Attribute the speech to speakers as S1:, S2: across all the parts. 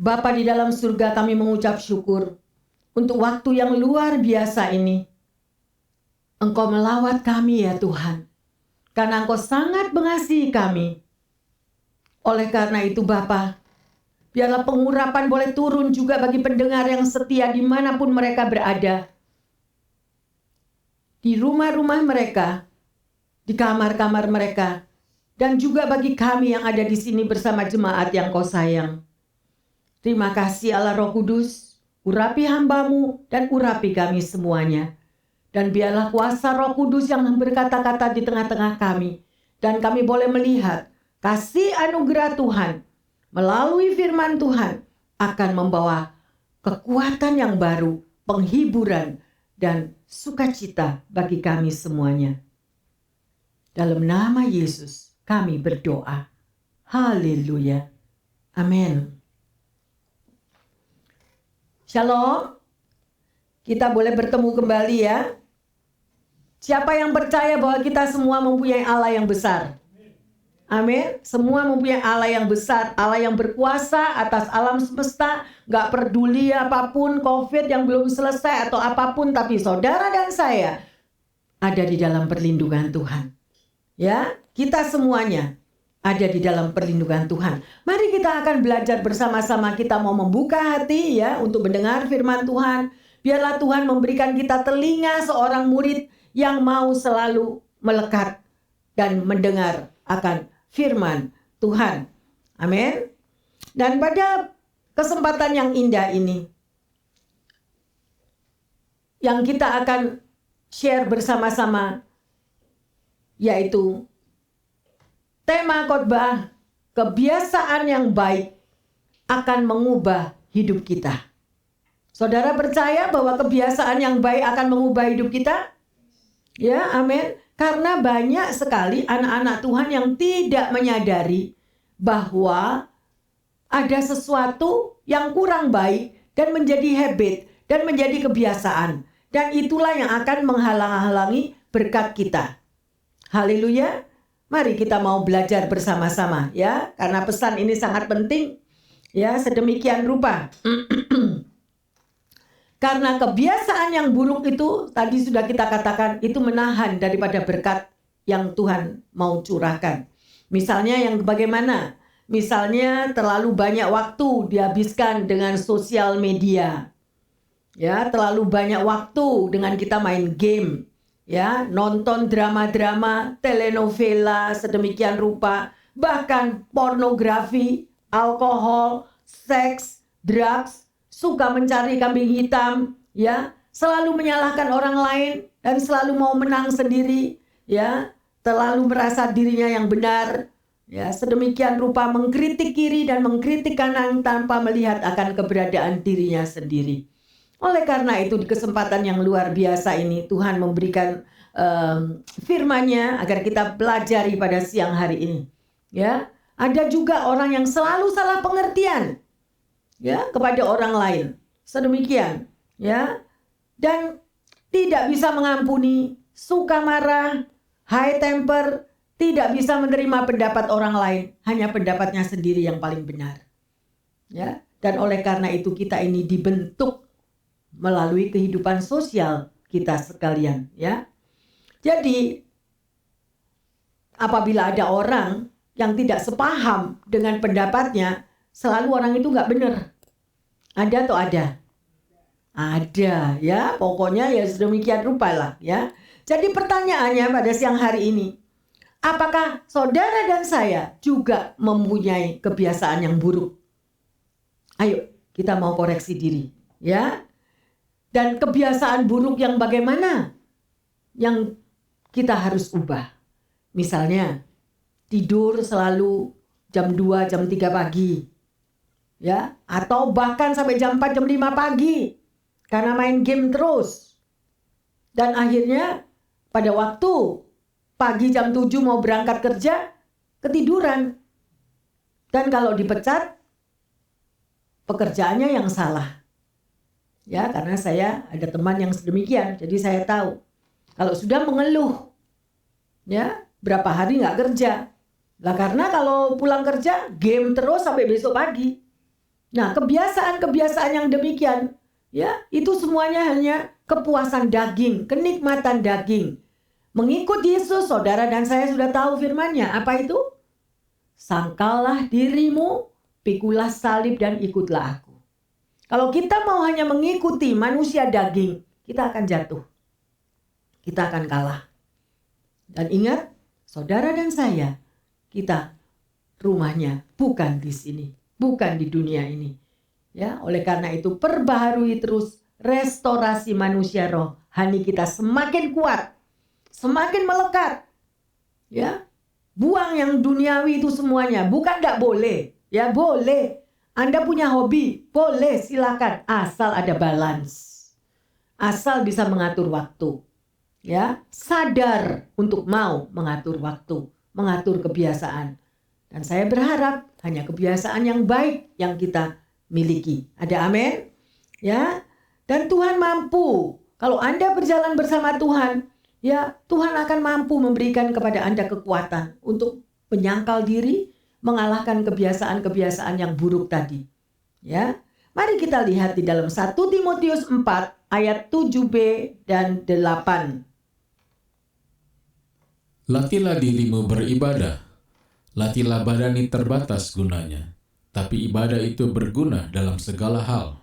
S1: Bapa di dalam surga, kami mengucap syukur untuk waktu yang luar biasa ini. Engkau melawat kami ya Tuhan, karena Engkau sangat mengasihi kami. Oleh karena itu Bapa, biarlah pengurapan boleh turun juga bagi pendengar yang setia dimanapun mereka berada. Di rumah-rumah mereka, di kamar-kamar mereka, dan juga bagi kami yang ada di sini bersama jemaat yang Kau sayang. Terima kasih Allah Roh Kudus, urapi hamba-Mu dan urapi kami semuanya. Dan biarlah kuasa Roh Kudus yang berkata-kata di tengah-tengah kami, dan kami boleh melihat kasih anugerah Tuhan melalui firman Tuhan akan membawa kekuatan yang baru, penghiburan, dan sukacita bagi kami semuanya. Dalam nama Yesus kami berdoa. Haleluya. Amin. Shalom. Kita boleh bertemu kembali ya. Siapa yang percaya bahwa kita semua mempunyai Allah yang besar? Amin. Semua mempunyai Allah yang besar, Allah yang berkuasa atas alam semesta. Gak peduli apapun COVID yang belum selesai atau apapun, tapi saudara dan saya ada di dalam perlindungan Tuhan. Ya, kita semuanya ada di dalam perlindungan Tuhan. Mari kita akan belajar bersama-sama. Kita mau membuka hati ya untuk mendengar firman Tuhan. Biarlah Tuhan memberikan kita telinga seorang murid yang mau selalu melekat dan mendengar akan firman Tuhan. Amin. Dan pada kesempatan yang indah ini, yang kita akan share bersama-sama, yaitu tema khotbah, kebiasaan yang baik akan mengubah hidup kita. Saudara percaya bahwa kebiasaan yang baik akan mengubah hidup kita? Ya, amin. Karena banyak sekali anak-anak Tuhan yang tidak menyadari bahwa ada sesuatu yang kurang baik dan menjadi habit dan menjadi kebiasaan. Dan itulah yang akan menghalang-halangi berkat kita. Haleluya. Mari kita mau belajar bersama-sama ya, karena pesan ini sangat penting ya, sedemikian rupa. Karena kebiasaan yang buruk itu tadi sudah kita katakan itu menahan daripada berkat yang Tuhan mau curahkan. Misalnya yang bagaimana? Misalnya terlalu banyak waktu dihabiskan dengan sosial media. Ya, terlalu banyak waktu dengan kita main game. Ya, nonton drama-drama, telenovela sedemikian rupa, bahkan pornografi, alkohol, seks, drugs, suka mencari kambing hitam, ya, selalu menyalahkan orang lain dan selalu mau menang sendiri, ya, terlalu merasa dirinya yang benar, ya, sedemikian rupa mengkritik kiri dan mengkritik kanan tanpa melihat akan keberadaan dirinya sendiri. Oleh karena itu di kesempatan yang luar biasa ini Tuhan memberikan firman-Nya agar kita pelajari pada siang hari ini. Ya, ada juga orang yang selalu salah pengertian ya kepada orang lain. Sedemikian, ya. Dan tidak bisa mengampuni, suka marah, high temper, tidak bisa menerima pendapat orang lain, hanya pendapatnya sendiri yang paling benar. Ya, dan oleh karena itu kita ini dibentuk melalui kehidupan sosial kita sekalian, ya. Jadi apabila ada orang yang tidak sepaham dengan pendapatnya, selalu orang itu nggak benar. Ada atau ada? Ada, ya. Pokoknya ya sedemikian rupa lah, ya. Jadi pertanyaannya pada siang hari ini, apakah saudara dan saya juga mempunyai kebiasaan yang buruk? Ayo, kita mau koreksi diri, ya. Dan kebiasaan buruk yang bagaimana? Yang kita harus ubah. Misalnya, tidur selalu jam 2, jam 3 pagi. Ya, atau bahkan sampai jam 4, jam 5 pagi. Karena main game terus. Dan akhirnya pada waktu pagi jam 7 mau berangkat kerja, ketiduran. Dan kalau dipecat, pekerjaannya yang salah. Ya, karena saya ada teman yang sedemikian, jadi saya tahu. Kalau sudah mengeluh, ya, berapa hari nggak kerja. Lah karena kalau pulang kerja, game terus sampai besok pagi. Nah, kebiasaan-kebiasaan yang demikian, ya, itu semuanya hanya kepuasan daging, kenikmatan daging. Mengikut Yesus, saudara dan saya sudah tahu firman-Nya. Apa itu? Sangkallah dirimu, pikulah salib dan ikutlah aku. Kalau kita mau hanya mengikuti manusia daging, kita akan jatuh. Kita akan kalah. Dan ingat, saudara dan saya, kita rumahnya bukan di sini, bukan di dunia ini. Ya, oleh karena itu perbaharui terus restorasi manusia rohani kita semakin kuat, semakin melekat. Ya, buang yang duniawi itu semuanya. Bukan tidak boleh, ya boleh. Anda punya hobi, boleh, silakan, asal ada balance, asal bisa mengatur waktu. Ya, sadar untuk mau mengatur waktu, mengatur kebiasaan. Dan saya berharap hanya kebiasaan yang baik yang kita miliki. Ada amin? Ya. Dan Tuhan mampu. Kalau Anda berjalan bersama Tuhan, ya Tuhan akan mampu memberikan kepada Anda kekuatan untuk menyangkal diri, mengalahkan kebiasaan-kebiasaan yang buruk tadi. Ya. Mari kita lihat di dalam 1 Timotius 4 ayat 7b dan 8.
S2: Latihlah dirimu beribadah. Latihlah badani terbatas gunanya, tapi ibadah itu berguna dalam segala hal,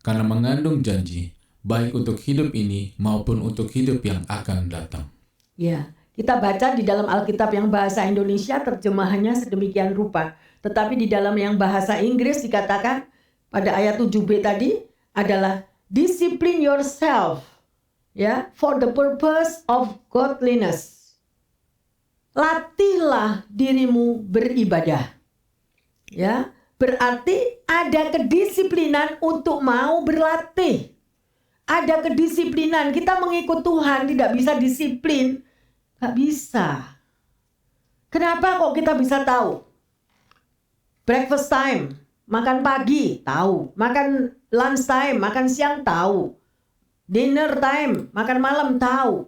S2: karena mengandung janji, baik untuk hidup ini maupun untuk hidup yang akan datang.
S1: Ya, kita baca di dalam Alkitab yang bahasa Indonesia terjemahannya sedemikian rupa. Tetapi di dalam yang bahasa Inggris dikatakan pada ayat 7b tadi adalah discipline yourself, ya, for the purpose of godliness. Latihlah dirimu beribadah. Ya, berarti ada kedisiplinan untuk mau berlatih. Ada kedisiplinan. Kita mengikut Tuhan tidak bisa disiplin. Gak bisa. Kenapa kok kita bisa tahu? Breakfast time, makan pagi, tahu. Makan lunch time, makan siang, tahu. Dinner time, makan malam, tahu.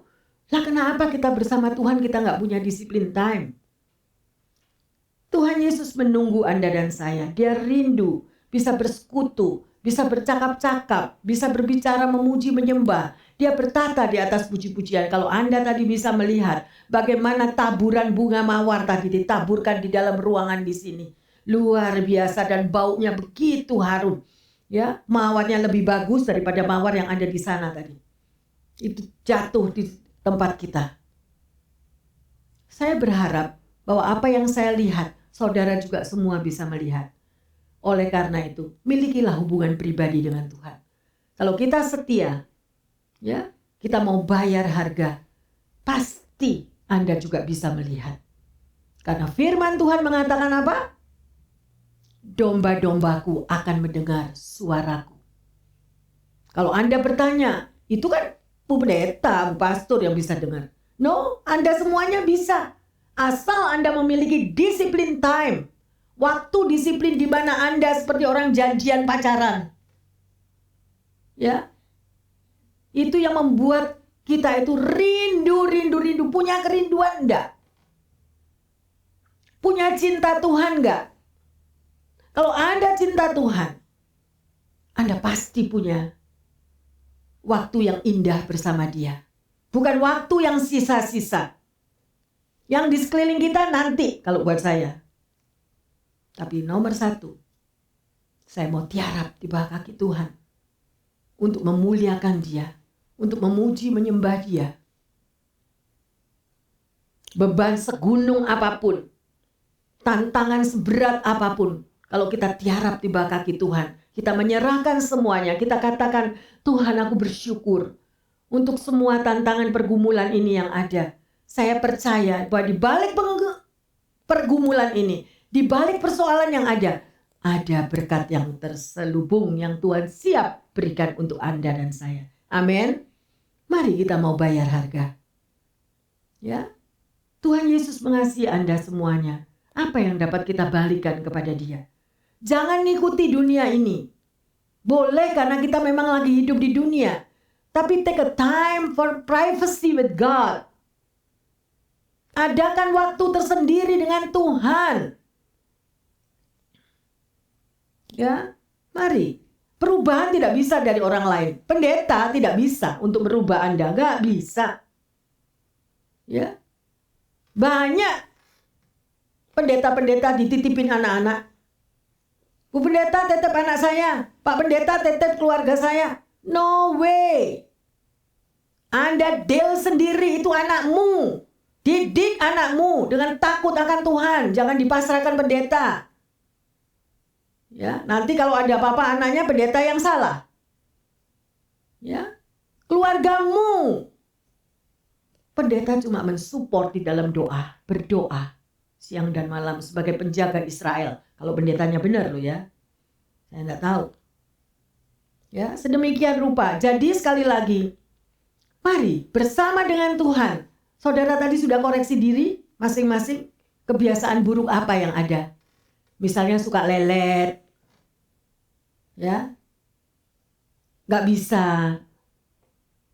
S1: Lah kenapa kita bersama Tuhan kita nggak punya disiplin time? Tuhan Yesus menunggu Anda dan saya. Dia rindu bisa bersekutu, bisa bercakap-cakap, bisa berbicara, memuji, menyembah. Dia bertata di atas puji-pujian. Kalau Anda tadi bisa melihat bagaimana taburan bunga mawar tadi ditaburkan di dalam ruangan di sini. Luar biasa dan baunya begitu harum. Ya, mawarnya lebih bagus daripada mawar yang ada di sana tadi. Itu jatuh di tempat kita. Saya berharap bahwa apa yang saya lihat, saudara juga semua bisa melihat. Oleh karena itu, milikilah hubungan pribadi dengan Tuhan. Kalau kita setia, ya, kita mau bayar harga, pasti Anda juga bisa melihat. Karena firman Tuhan mengatakan apa? Domba-dombaku akan mendengar suaraku. Kalau Anda bertanya, itu kan Bu Pendeta, Bu Pastor yang bisa dengar. No, Anda semuanya bisa. Asal Anda memiliki disiplin time. Waktu disiplin di mana Anda seperti orang janjian pacaran. Ya. Itu yang membuat kita itu rindu. Punya kerinduan enggak? Punya cinta Tuhan enggak? Kalau Anda cinta Tuhan, Anda pasti punya waktu yang indah bersama Dia. Bukan waktu yang sisa-sisa. Yang di sekeliling kita nanti kalau buat saya. Tapi nomor satu, saya mau tiarap di bawah kaki Tuhan. Untuk memuliakan Dia. Untuk memuji, menyembah Dia. Beban segunung apapun. Tantangan seberat apapun. Kalau kita tiarap di bawah kaki Tuhan. Kita menyerahkan semuanya. Kita katakan, Tuhan aku bersyukur untuk semua tantangan pergumulan ini yang ada. Saya percaya bahwa di balik pergumulan ini, di balik persoalan yang ada berkat yang terselubung yang Tuhan siap berikan untuk Anda dan saya. Amin. Mari kita mau bayar harga. Ya. Tuhan Yesus mengasihi Anda semuanya. Apa yang dapat kita balikan kepada Dia? Jangan ikuti dunia ini. Boleh karena kita memang lagi hidup di dunia. Tapi take a time for privacy with God. Adakan waktu tersendiri dengan Tuhan. Ya, Mari. Perubahan tidak bisa dari orang lain. Pendeta tidak bisa untuk merubah Anda. Nggak bisa. Ya. Banyak pendeta-pendeta dititipin anak-anak. Bu pendeta tetap anak saya. Pak pendeta tetap keluarga saya. No way. Anda deal sendiri, itu anakmu. Didik anakmu dengan takut akan Tuhan. Jangan dipasrahkan pendeta. Ya, nanti kalau ada apa-apa anaknya pendeta yang salah. Ya, keluargamu. Pendeta cuma mensupport di dalam doa, berdoa siang dan malam sebagai penjaga Israel. Kalau pendetanya benar loh ya. Saya enggak tahu. Ya, sedemikian rupa. Jadi sekali lagi, mari bersama dengan Tuhan. Saudara tadi sudah koreksi diri masing-masing, kebiasaan buruk apa yang ada. Misalnya suka lelet, ya, nggak bisa,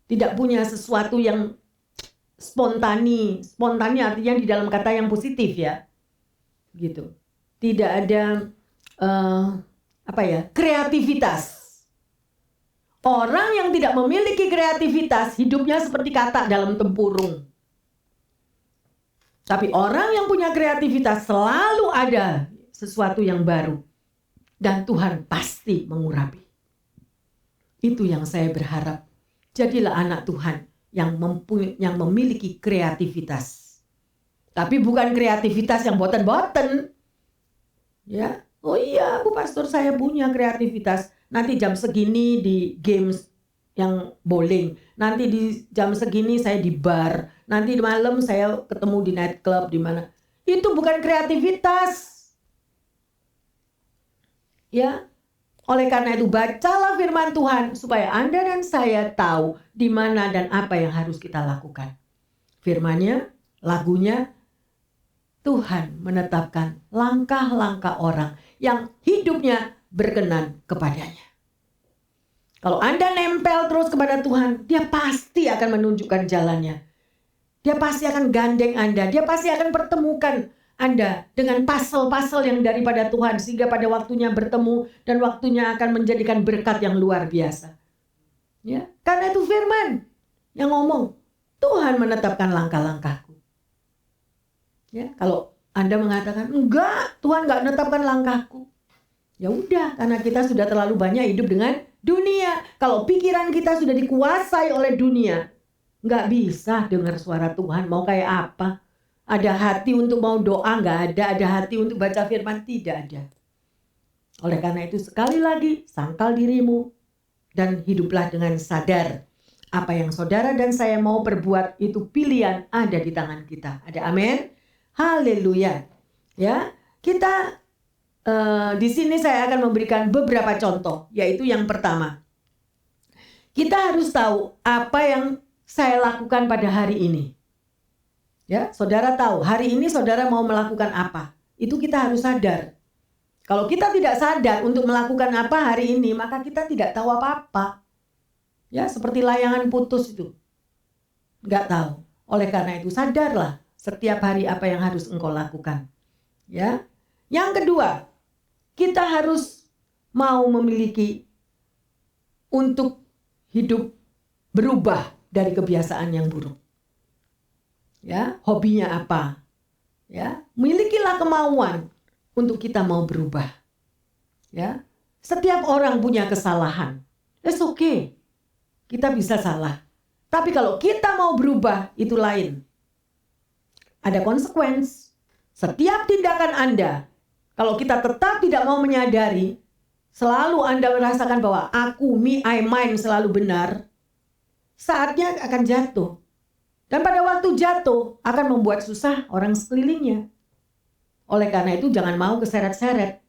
S1: tidak punya sesuatu yang spontani. Spontani artinya di dalam kata yang positif ya, gitu. Tidak ada kreativitas. Orang yang tidak memiliki kreativitas hidupnya seperti katak dalam tempurung. Tapi orang yang punya kreativitas selalu ada sesuatu yang baru. Dan Tuhan pasti mengurapi. Itu yang saya berharap. Jadilah anak Tuhan yang memiliki kreativitas. Tapi bukan kreativitas yang boten-boten. Ya, oh iya Bu Pastor saya punya kreativitas. Nanti jam segini di games yang bowling. Nanti di jam segini saya di bar. Nanti di malam saya ketemu di nightclub di mana. Itu bukan kreativitas. Ya. Oleh karena itu bacalah firman Tuhan supaya Anda dan saya tahu di mana dan apa yang harus kita lakukan. Firman-Nya, lagunya, Tuhan menetapkan langkah-langkah orang yang hidupnya berkenan kepadanya. Kalau Anda nempel terus kepada Tuhan, Dia pasti akan menunjukkan jalannya. Dia pasti akan gandeng Anda. Dia pasti akan pertemukan Anda dengan pasal-pasal yang daripada Tuhan. Sehingga pada waktunya bertemu dan waktunya akan menjadikan berkat yang luar biasa. Ya, karena itu firman yang ngomong, Tuhan menetapkan langkah-langkahku. Ya, kalau Anda mengatakan, enggak, Tuhan enggak menetapkan langkahku. Ya udah, karena kita sudah terlalu banyak hidup dengan dunia. Kalau pikiran kita sudah dikuasai oleh dunia, nggak bisa dengar suara Tuhan. Mau kayak apa? Ada hati untuk mau doa? Nggak ada. Ada hati untuk baca firman? Tidak ada. Oleh karena itu sekali lagi, sangkal dirimu dan hiduplah dengan sadar. Apa yang saudara dan saya mau perbuat itu pilihan ada di tangan kita. Ada amin? Haleluya. Ya, kita di sini saya akan memberikan beberapa contoh, yaitu yang pertama, kita harus tahu apa yang saya lakukan pada hari ini. Ya, saudara tahu hari ini saudara mau melakukan apa? Itu kita harus sadar. Kalau kita tidak sadar untuk melakukan apa hari ini, maka kita tidak tahu apa-apa. Ya, seperti layangan putus itu, nggak tahu. Oleh karena itu sadarlah setiap hari apa yang harus engkau lakukan. Ya, yang kedua, kita harus mau memiliki untuk hidup berubah dari kebiasaan yang buruk. Ya, hobinya apa? Ya, milikilah kemauan untuk kita mau berubah. Ya, setiap orang punya kesalahan. It's okay. Kita bisa salah. Tapi kalau kita mau berubah itu lain. Ada konsekuensi. Setiap tindakan Anda, kalau kita tetap tidak mau menyadari, selalu Anda merasakan bahwa aku, me, I, mine selalu benar, saatnya akan jatuh. Dan pada waktu jatuh akan membuat susah orang sekelilingnya. Oleh karena itu jangan mau keseret-seret.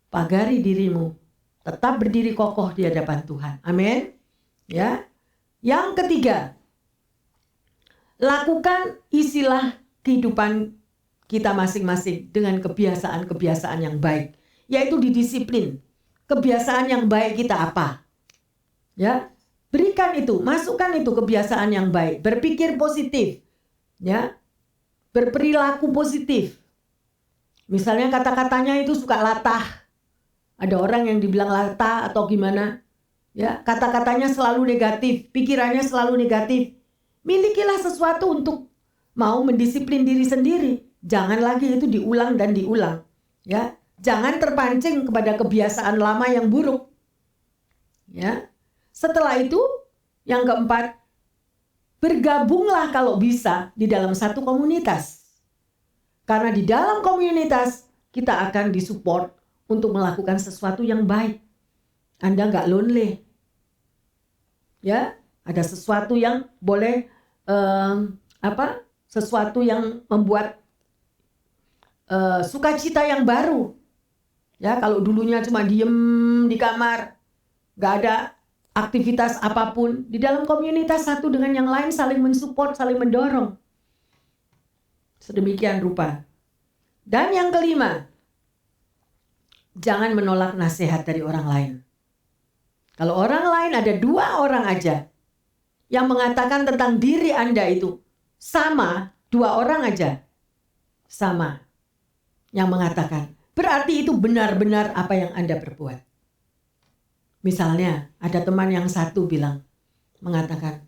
S1: Pagari dirimu. Tetap berdiri kokoh di hadapan Tuhan. Amin. Ya. Yang ketiga, lakukan isilah kehidupan kita masing-masing dengan kebiasaan-kebiasaan yang baik, yaitu didisiplin. Kebiasaan yang baik kita apa? Ya, berikan itu, masukkan itu kebiasaan yang baik, berpikir positif, ya, berperilaku positif. Misalnya kata-katanya itu suka latah, Ada orang yang dibilang lata atau gimana. Ya, kata-katanya selalu negatif, pikirannya selalu negatif. Milikilah sesuatu untuk mau mendisiplin diri sendiri. Jangan lagi itu diulang dan diulang. Ya, jangan terpancing kepada kebiasaan lama yang buruk. Ya. Setelah itu, yang keempat, bergabunglah kalau bisa di dalam satu komunitas. Karena di dalam komunitas kita akan disupport untuk melakukan sesuatu yang baik. Anda nggak lonely. Ya, ada sesuatu yang boleh sesuatu yang membuat sukacita yang baru. Ya, kalau dulunya cuma diem di kamar, nggak ada aktivitas apapun, di dalam komunitas satu dengan yang lain saling mensupport, saling mendorong. Sedemikian rupa. Dan yang kelima, jangan menolak nasihat dari orang lain. Kalau orang lain ada 2 orang aja yang mengatakan tentang diri Anda itu sama, 2 orang aja sama yang mengatakan, berarti itu benar-benar apa yang Anda perbuat. Misalnya ada teman yang satu mengatakan,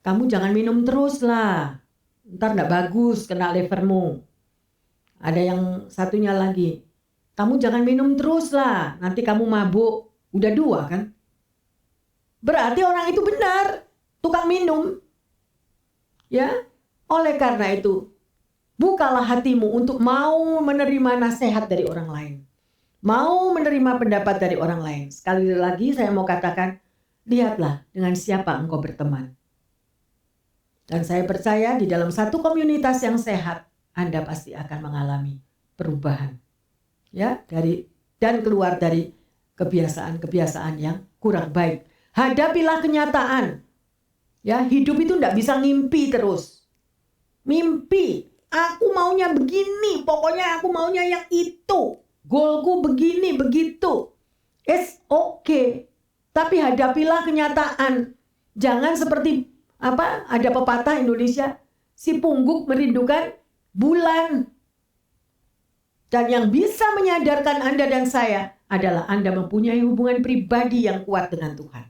S1: kamu jangan minum terus lah, ntar gak bagus kena livermu. Ada yang satunya lagi, kamu jangan minum terus lah, nanti kamu mabuk. Udah 2 kan? Berarti orang itu benar, tukang minum. Ya, oleh karena itu, bukalah hatimu untuk mau menerima nasihat dari orang lain. Mau menerima pendapat dari orang lain. Sekali lagi saya mau katakan, lihatlah dengan siapa engkau berteman. Dan saya percaya di dalam satu komunitas yang sehat, Anda pasti akan mengalami perubahan. Ya, dan keluar dari kebiasaan-kebiasaan yang kurang baik. Hadapilah kenyataan. Ya, hidup itu tidak bisa ngimpi terus. Mimpi, aku maunya begini, pokoknya aku maunya yang itu. Goalku begini, begitu. It's okay. Tapi hadapilah kenyataan. Jangan seperti ada pepatah Indonesia, si pungguk merindukan bulan. Dan yang bisa menyadarkan Anda dan saya adalah Anda mempunyai hubungan pribadi yang kuat dengan Tuhan.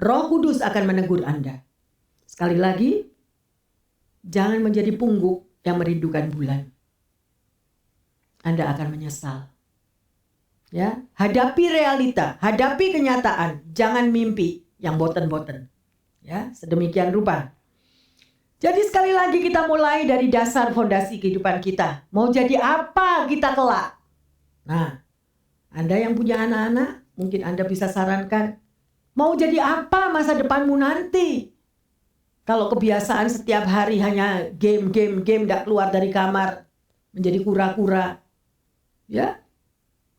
S1: Roh Kudus akan menegur Anda. Sekali lagi, jangan menjadi pungguk yang merindukan bulan. Anda akan menyesal. Ya, hadapi realita, hadapi kenyataan, jangan mimpi yang boten-boten. Ya, sedemikian rupa. Jadi sekali lagi kita mulai dari dasar fondasi kehidupan kita. Mau jadi apa kita kelak? Nah, Anda yang punya anak-anak, mungkin Anda bisa sarankan, mau jadi apa masa depanmu nanti? Kalau kebiasaan setiap hari hanya game, gak keluar dari kamar, menjadi kura-kura. Ya,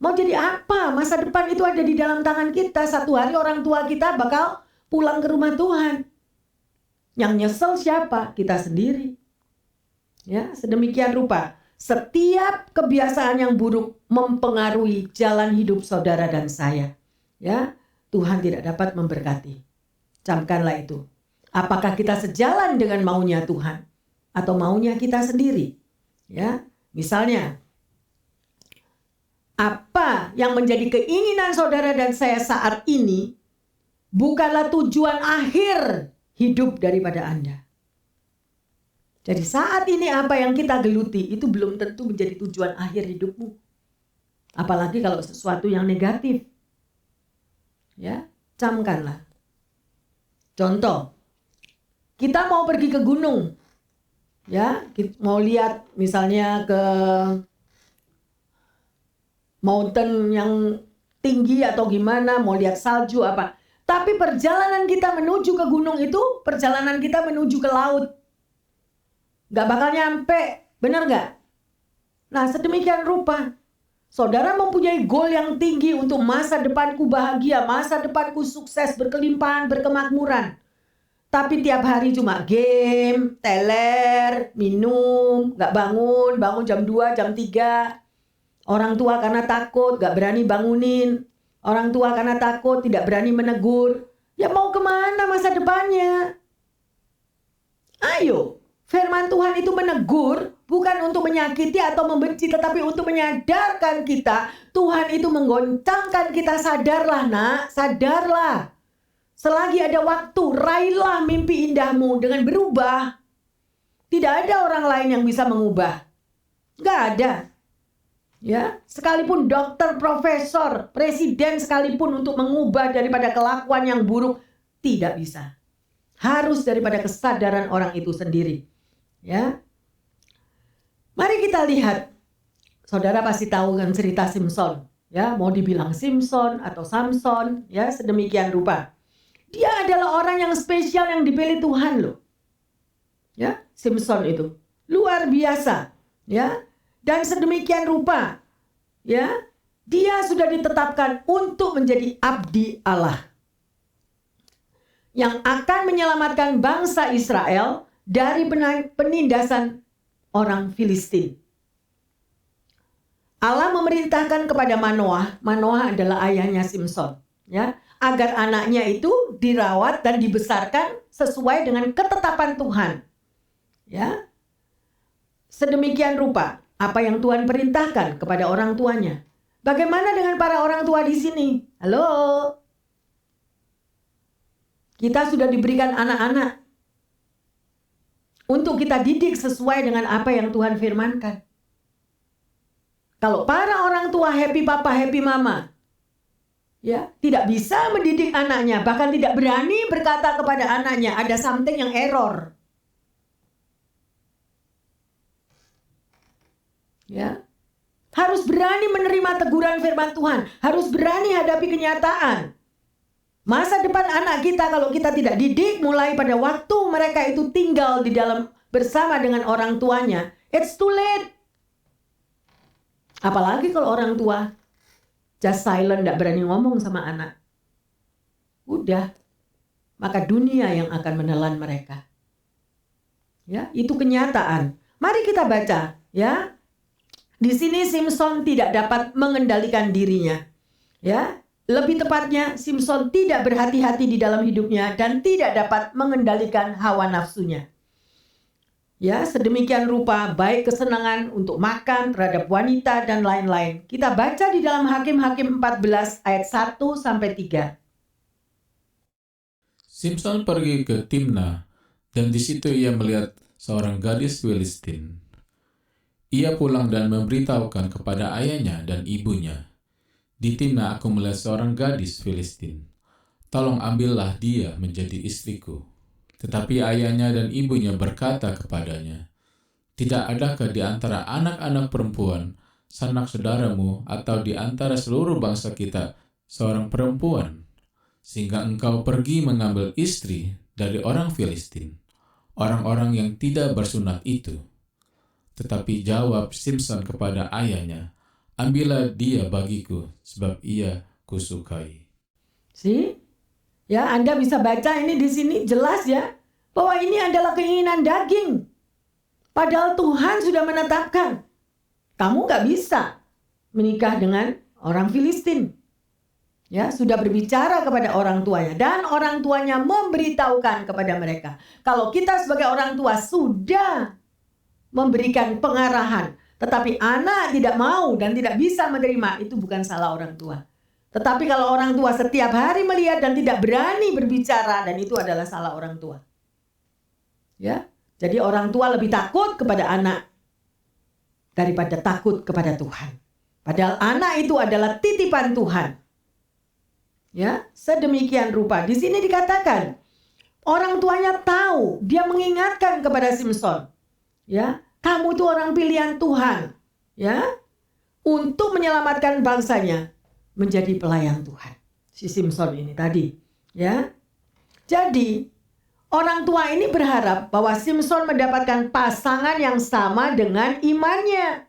S1: mau jadi apa? Masa depan itu ada di dalam tangan kita. Satu hari orang tua kita bakal pulang ke rumah Tuhan. Yang nyesel siapa? Kita sendiri. Ya, sedemikian rupa. Setiap kebiasaan yang buruk mempengaruhi jalan hidup saudara dan saya. Ya, Tuhan tidak dapat memberkati. Camkanlah itu. Apakah kita sejalan dengan maunya Tuhan atau maunya kita sendiri? Ya, misalnya, apa yang menjadi keinginan saudara dan saya saat ini bukanlah tujuan akhir hidup daripada Anda. Jadi saat ini apa yang kita geluti itu belum tentu menjadi tujuan akhir hidupmu. Apalagi kalau sesuatu yang negatif. Ya, camkanlah. Contoh, kita mau pergi ke gunung. Ya, kita mau lihat misalnya ke mountain yang tinggi atau gimana, mau lihat salju apa. Tapi perjalanan kita menuju ke gunung itu, perjalanan kita menuju ke laut. Gak bakal nyampe, benar gak? Nah, sedemikian rupa. Saudara mempunyai goal yang tinggi untuk masa depanku bahagia, masa depanku sukses, berkelimpahan, berkemakmuran. Tapi tiap hari cuma game, teler, minum, gak bangun jam 2, jam 3. Orang tua karena takut, gak berani bangunin. Orang tua karena takut, tidak berani menegur. Ya mau kemana masa depannya? Ayo, Firman Tuhan itu menegur, bukan untuk menyakiti atau membenci, tetapi untuk menyadarkan kita. Tuhan itu menggoncangkan kita, sadarlah nak, sadarlah. Selagi ada waktu, raihlah mimpi indahmu dengan berubah. Tidak ada orang lain yang bisa mengubah. Gak ada. Ya, sekalipun dokter, profesor, presiden sekalipun untuk mengubah daripada kelakuan yang buruk, tidak bisa. Harus daripada kesadaran orang itu sendiri. Ya, mari kita lihat. Saudara pasti tahu kan cerita Simpson. Ya, mau dibilang Simpson atau Samson, ya sedemikian rupa. Dia adalah orang yang spesial yang dipilih Tuhan loh. Ya, Simpson itu luar biasa. Ya, dan sedemikian rupa. Ya, dia sudah ditetapkan untuk menjadi abdi Allah yang akan menyelamatkan bangsa Israel dari penindasan orang Filistin. Allah memerintahkan kepada Manoah, Manoah adalah ayahnya Simpson, ya, agar anaknya itu dirawat dan dibesarkan sesuai dengan ketetapan Tuhan. Ya. Sedemikian rupa apa yang Tuhan perintahkan kepada orang tuanya. Bagaimana dengan para orang tua di sini? Halo. Kita sudah diberikan anak-anak untuk kita didik sesuai dengan apa yang Tuhan firmankan. Kalau para orang tua happy papa, happy mama, ya, tidak bisa mendidik anaknya, bahkan tidak berani berkata kepada anaknya, ada something yang error. Ya. Harus berani menerima teguran firman Tuhan, harus berani hadapi kenyataan. Masa depan anak kita kalau kita tidak didik mulai pada waktu mereka itu tinggal di dalam bersama dengan orang tuanya, it's too late. Apalagi kalau orang tua just silent, tidak berani ngomong sama anak. Udah, maka dunia yang akan menelan mereka. Ya, itu kenyataan. Mari kita baca, ya. Di sini Simpson tidak dapat mengendalikan dirinya. Ya. Lebih tepatnya, Simpson tidak berhati-hati di dalam hidupnya dan tidak dapat mengendalikan hawa nafsunya. Ya, sedemikian rupa baik kesenangan untuk makan terhadap wanita dan lain-lain. Kita baca di dalam Hakim-Hakim 14 ayat 1 sampai 3.
S2: Simpson pergi ke Timna dan di situ ia melihat seorang gadis Filistin. Ia pulang dan memberitahukan kepada ayahnya dan ibunya, "Di Timna aku melihat seorang gadis Filistin. Tolong ambillah dia menjadi istriku." Tetapi ayahnya dan ibunya berkata kepadanya, "Tidak adakah di antara anak-anak perempuan, sanak saudaramu, atau di antara seluruh bangsa kita seorang perempuan, sehingga engkau pergi mengambil istri dari orang Filistin, orang-orang yang tidak bersunat itu?" Tetapi jawab Simpson kepada ayahnya, "Ambillah dia bagiku, sebab ia kusukai."
S1: See? Ya, Anda bisa baca ini di sini jelas ya, bahwa ini adalah keinginan daging. Padahal Tuhan sudah menetapkan, kamu gak bisa menikah dengan orang Filistin. Ya, sudah berbicara kepada orang tuanya dan orang tuanya memberitahukan kepada mereka. Kalau kita sebagai orang tua sudah memberikan pengarahan, tetapi anak tidak mau dan tidak bisa menerima, itu bukan salah orang tua. Tetapi kalau orang tua setiap hari melihat dan tidak berani berbicara, dan itu adalah salah orang tua. Ya, jadi orang tua lebih takut kepada anak daripada takut kepada Tuhan. Padahal anak itu adalah titipan Tuhan. Ya, sedemikian rupa. Di sini dikatakan orang tuanya tahu, dia mengingatkan kepada Simpson. Ya, kamu itu orang pilihan Tuhan, ya, untuk menyelamatkan bangsanya menjadi pelayan Tuhan. Si Simpson ini tadi, ya. Jadi, orang tua ini berharap bahwa Simpson mendapatkan pasangan yang sama dengan imannya.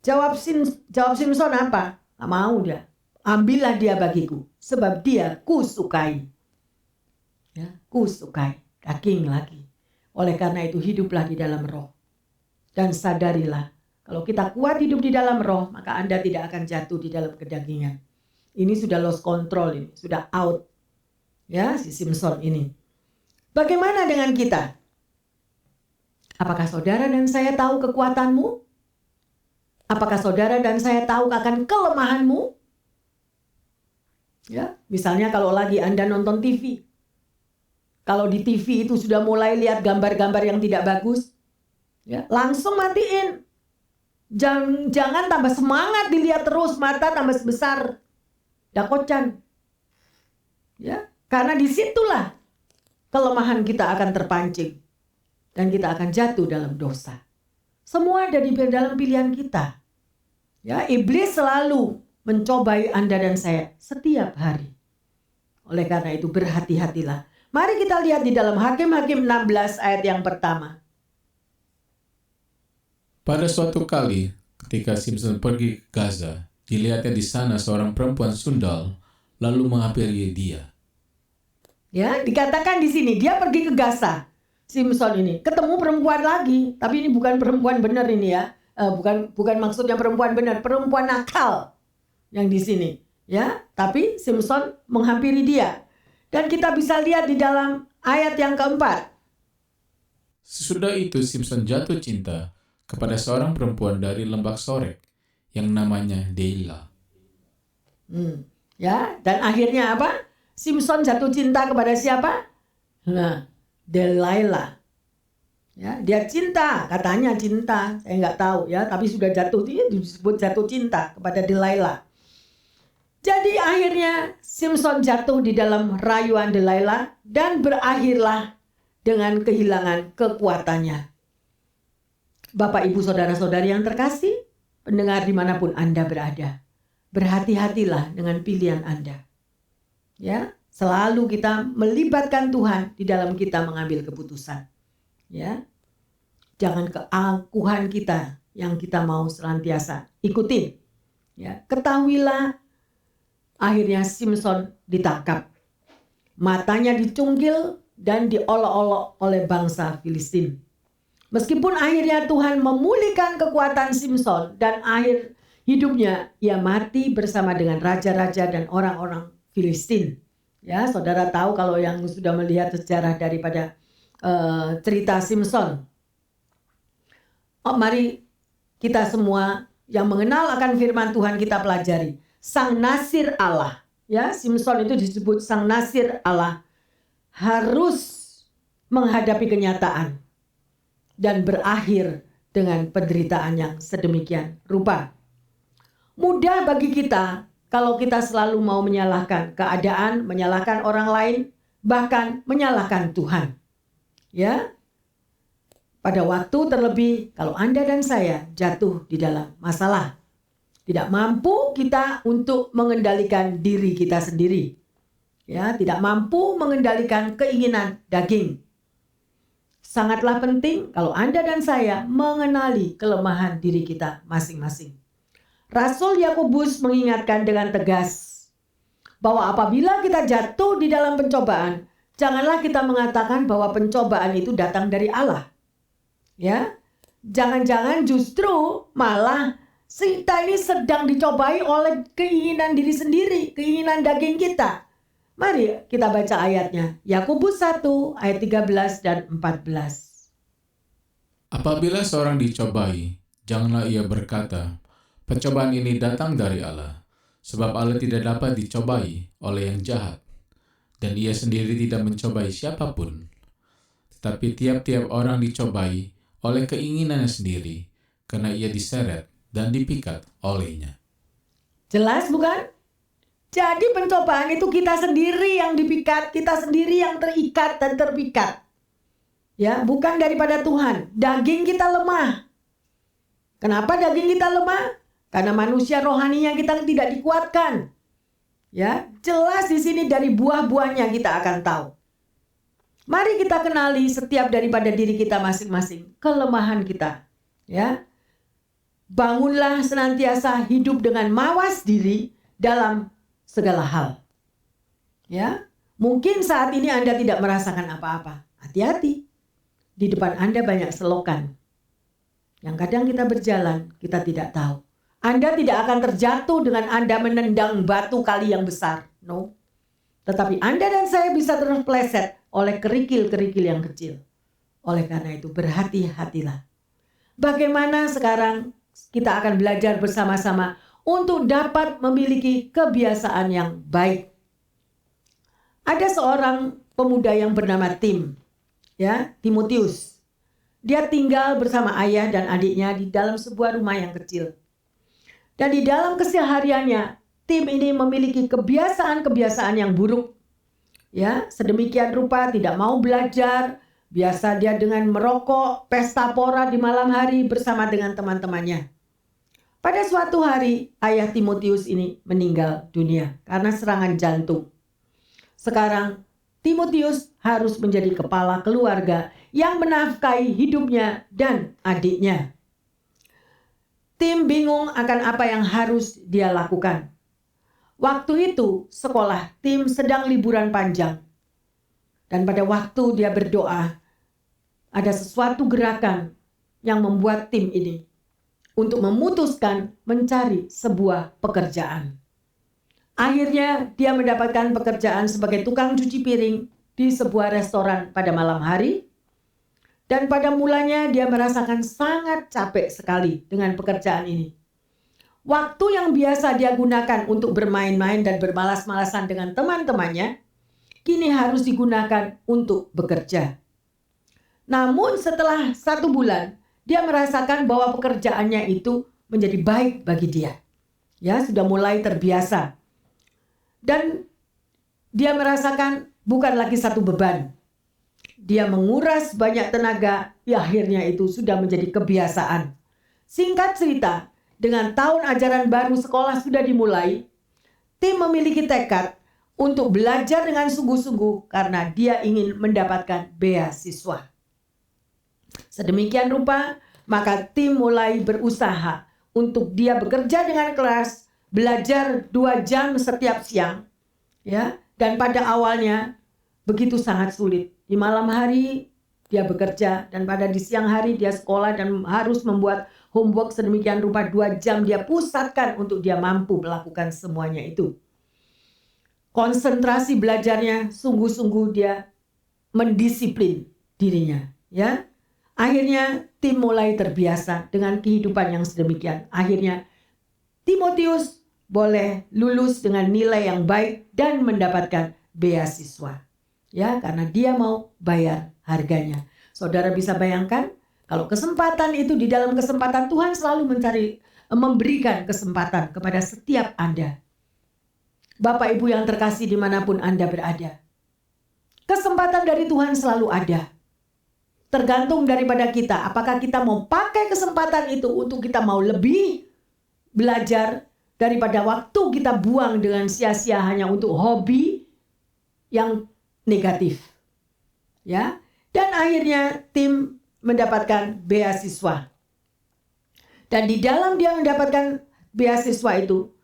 S1: Jawab Simpson apa? Gak mau dia. Ambillah dia bagiku, sebab dia kusukai. Ya, kusukai, daging lagi. Oleh karena itu hiduplah di dalam roh. Dan sadarilah, kalau kita kuat hidup di dalam roh, maka Anda tidak akan jatuh di dalam kedagingan. Ini sudah lost control, ini sudah out. Ya, si Simpson ini. Bagaimana dengan kita? Apakah saudara dan saya tahu kekuatanmu? Apakah saudara dan saya tahu akan kelemahanmu? Ya, misalnya kalau lagi Anda nonton TV. Kalau di TV itu sudah mulai lihat gambar-gambar yang tidak bagus, ya, langsung matiin. Jangan tambah semangat dilihat terus, mata tambah besar. Dakocan. Ya, karena disitulah kelemahan kita akan terpancing. Dan kita akan jatuh dalam dosa. Semua ada di dalam pilihan kita. Ya, iblis selalu mencobai Anda dan saya setiap hari. Oleh karena itu berhati-hatilah. Mari kita lihat di dalam Hakim-Hakim 16 ayat yang pertama.
S2: Pada suatu kali, ketika Simpson pergi ke Gaza, dilihatnya di sana seorang perempuan sundal, lalu menghampiri dia.
S1: Ya, dikatakan di sini dia pergi ke Gaza. Simpson ini ketemu perempuan lagi, tapi ini bukan perempuan benar ini ya. Bukan maksudnya perempuan benar, perempuan nakal yang di sini, ya. Tapi Simpson menghampiri dia. Dan kita bisa lihat di dalam ayat yang keempat.
S2: Sesudah itu Simpson jatuh cinta kepada seorang perempuan dari lembah Sorek yang namanya Delilah.
S1: Ya, dan akhirnya apa? Simpson jatuh cinta kepada siapa? Nah, Delilah. Ya, dia cinta, katanya cinta, saya nggak tahu ya, tapi sudah jatuh, dia disebut jatuh cinta kepada Delilah. Jadi akhirnya Simpson jatuh di dalam rayuan Delilah dan berakhirlah dengan kehilangan kekuatannya. Bapak, Ibu, Saudara-saudari yang terkasih, pendengar dimanapun Anda berada, berhati-hatilah dengan pilihan Anda. Ya, selalu kita melibatkan Tuhan di dalam kita mengambil keputusan. Ya, jangan keangkuhan kita yang kita mau senantiasa ikutin. Ya, ketahuilah akhirnya Simpson ditangkap, matanya dicungkil dan diolok-olok oleh bangsa Filistin. Meskipun akhirnya Tuhan memulihkan kekuatan Simpson dan akhir hidupnya ia mati bersama dengan raja-raja dan orang-orang Filistin. Ya, saudara tahu kalau yang sudah melihat sejarah daripada cerita Simpson. Mari kita semua yang mengenal akan firman Tuhan kita pelajari. Sang Nasir Allah. Ya, Simpson itu disebut Sang Nasir Allah. Harus menghadapi kenyataan. Dan berakhir dengan penderitaan yang sedemikian rupa. Mudah bagi kita kalau kita selalu mau menyalahkan keadaan, menyalahkan orang lain, bahkan menyalahkan Tuhan. Ya, pada waktu terlebih kalau Anda dan saya jatuh di dalam masalah. Tidak mampu kita untuk mengendalikan diri kita sendiri. Ya, tidak mampu mengendalikan keinginan daging. Sangatlah penting kalau Anda dan saya mengenali kelemahan diri kita masing-masing. Rasul Yakobus mengingatkan dengan tegas bahwa apabila kita jatuh di dalam pencobaan, janganlah kita mengatakan bahwa pencobaan itu datang dari Allah. Ya, jangan-jangan justru malah kita ini sedang dicobai oleh keinginan diri sendiri, keinginan daging kita. Mari kita baca ayatnya. Yakobus 1 ayat 13 dan 14.
S2: Apabila seorang dicobai, janganlah ia berkata, pencobaan ini datang dari Allah, sebab Allah tidak dapat dicobai oleh yang jahat, dan ia sendiri tidak mencobai siapapun. Tetapi tiap-tiap orang dicobai oleh keinginannya sendiri, karena ia diseret dan dipikat olehnya.
S1: Jelas bukan? Jadi pencobaan itu kita sendiri yang dipikat, kita sendiri yang terikat dan terpikat. Ya, bukan daripada Tuhan. Daging kita lemah. Kenapa daging kita lemah? Karena manusia rohaninya kita tidak dikuatkan. Ya, jelas di sini dari buah-buahnya kita akan tahu. Mari kita kenali setiap daripada diri kita masing-masing, kelemahan kita. Ya. Bangunlah senantiasa hidup dengan mawas diri dalam segala hal. Ya, mungkin saat ini Anda tidak merasakan apa-apa. Hati-hati. Di depan Anda banyak selokan. Yang kadang kita berjalan, kita tidak tahu. Anda tidak akan terjatuh dengan Anda menendang batu kali yang besar. No. Tetapi Anda dan saya bisa terpeleset oleh kerikil-kerikil yang kecil. Oleh karena itu berhati-hatilah. Bagaimana sekarang kita akan belajar bersama-sama untuk dapat memiliki kebiasaan yang baik. Ada seorang pemuda yang bernama Timotius. Dia tinggal bersama ayah dan adiknya di dalam sebuah rumah yang kecil. Dan di dalam kesehariannya, Tim ini memiliki kebiasaan-kebiasaan yang buruk. Ya, sedemikian rupa tidak mau belajar. Biasa dia dengan merokok, pesta pora di malam hari bersama dengan teman-temannya. Pada suatu hari, ayah Timotius ini meninggal dunia karena serangan jantung. Sekarang, Timotius harus menjadi kepala keluarga yang menafkahi hidupnya dan adiknya. Tim bingung akan apa yang harus dia lakukan. Waktu itu, sekolah Tim sedang liburan panjang. Dan pada waktu dia berdoa, ada sesuatu gerakan yang membuat Tim ini untuk memutuskan mencari sebuah pekerjaan. Akhirnya dia mendapatkan pekerjaan sebagai tukang cuci piring di sebuah restoran pada malam hari. Dan pada mulanya dia merasakan sangat capek sekali dengan pekerjaan ini. Waktu yang biasa dia gunakan untuk bermain-main dan bermalas-malasan dengan teman-temannya, kini harus digunakan untuk bekerja. Namun setelah 1 bulan, dia merasakan bahwa pekerjaannya itu menjadi baik bagi dia. Ya, sudah mulai terbiasa. Dan dia merasakan bukan lagi satu beban. Dia menguras banyak tenaga, akhirnya itu sudah menjadi kebiasaan. Singkat cerita, dengan tahun ajaran baru sekolah sudah dimulai, Tim memiliki tekad untuk belajar dengan sungguh-sungguh karena dia ingin mendapatkan beasiswa. Sedemikian rupa, maka Tim mulai berusaha untuk dia bekerja dengan keras, belajar 2 jam setiap siang, ya. Dan pada awalnya begitu sangat sulit. Di malam hari dia bekerja dan pada di siang hari dia sekolah dan harus membuat homework sedemikian rupa 2 jam dia pusatkan untuk dia mampu melakukan semuanya itu. Konsentrasi belajarnya sungguh-sungguh dia mendisiplin dirinya, ya. Akhirnya Tim mulai terbiasa dengan kehidupan yang sedemikian. Akhirnya Timotius boleh lulus dengan nilai yang baik dan mendapatkan beasiswa. Ya, karena dia mau bayar harganya. Saudara bisa bayangkan kalau kesempatan itu di dalam kesempatan Tuhan selalu memberikan kesempatan kepada setiap Anda. Bapak Ibu yang terkasih dimanapun Anda berada. Kesempatan dari Tuhan selalu ada. Tergantung daripada kita, apakah kita mau pakai kesempatan itu untuk kita mau lebih belajar daripada waktu kita buang dengan sia-sia hanya untuk hobi yang negatif. Ya. Dan akhirnya Tim mendapatkan beasiswa. Dan di dalam dia mendapatkan beasiswa itu,